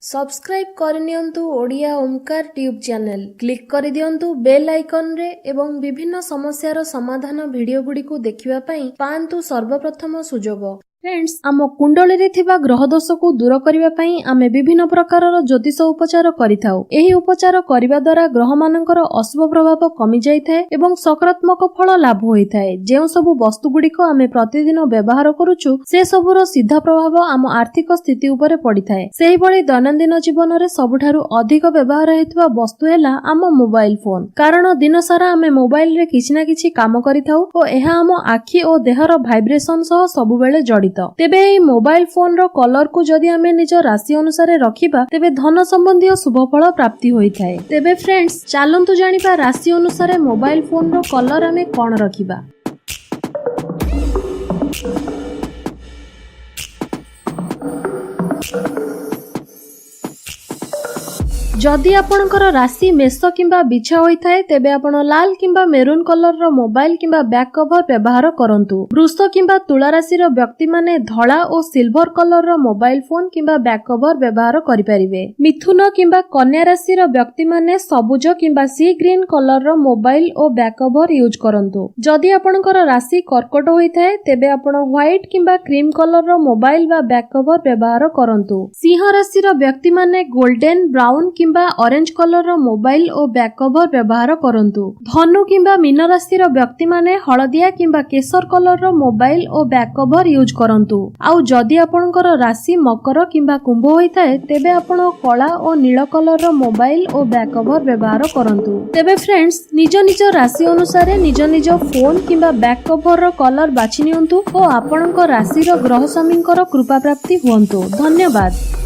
Subscribe करनियंतु Odia Omkar tube channel click कर दियंतु बेल आइकन रे एवं विभिन्न समस्यार समाधान वीडियो गुडी को देखिबा पई पांतु सर्वप्रथम सुजोग। फ्रेंड्स, आम कुंडली रे थिबा ग्रह दोष को दूर करिबा पई आमे विभिन्न प्रकारर ज्योतिष उपचार करिथाउ। एही उपचार करिबा द्वारा ग्रह मानकर अशुभ प्रभाव कमी जाइथाय एवं सकारात्मक फल लाभ होइथाय। जेउ सब वस्तु गुडी को आमे प्रतिदिन व्यवहार करूछु से सबुर सीधा प्रभाव आम आर्थिक स्थिति उपरे पडिथाय। सेही भली दैनंदिन जीवन रे सबुठारु अधिक व्यवहार हेतुवा वस्तु हेला आम मोबाइल फोन। कारण दिन सारा आमे मोबाइल रे किछि ना किछि काम करिथाउ ओ एहा आम आखि ओ देहर भाइब्रेशन सह सबु बेले जडित। तेबे एही मोबाइल फोन रो कलर को जदि आमे निज राशि अनुसार रखिबा तेबे धन संबंधी शुभ फल प्राप्ति होइथाय। तेबे फ्रेंड्स, चालंतु जानिबा राशि अनुसार मोबाइल फोन रो कलर आमे कोन रखिबा। जदि आपणकर राशि मेष किंबा बिछा होइथाय तेबे आपण लाल किंबा मेरून कलर रो मोबाइल किंबा बैक कवर व्यवहार करंतु। वृष किंबा तुला राशि रो व्यक्ति माने धळा ओ सिल्वर कलर रो मोबाइल फोन किंबा बैक कवर व्यवहार करि परिबे। मिथुन किंबा कन्या राशि रो व्यक्ति माने सबुज किंबा सी ग्रीन कलर रो मोबाइल ओ बैक कवर यूज करंतु। जदि आपणकर राशि कर्कट होइथाय तेबे आपण व्हाइट किंबा क्रीम कलर रो मोबाइल बा बैक कवर व्यवहार करंतु। सिंह राशि रो व्यक्ति माने गोल्डन ब्राउन किंबा ऑरेंज कलर रो मोबाइल और बैक कवर व्यवहार करंतु। धनु किंबा मीन राशि रो व्यक्ति माने हळदिया किंबा केसर कलर रो मोबाइल और बैक कवर यूज करंतु। आउ जदि आपणकर राशि मकर किंबा कुंभ होइथाय तेबे आपण कला और नील कलर रो मोबाइल और बैक कवर व्यवहार करंतु। तेबे फ्रेंड्स, निज निज राशि अनुसार निज निज फोन किंबा बैक कवर रो कलर बाछि नियंतु और आपणकर राशि रो ग्रह स्वामींकर कृपा प्राप्ति हुअंतु। धन्यवाद।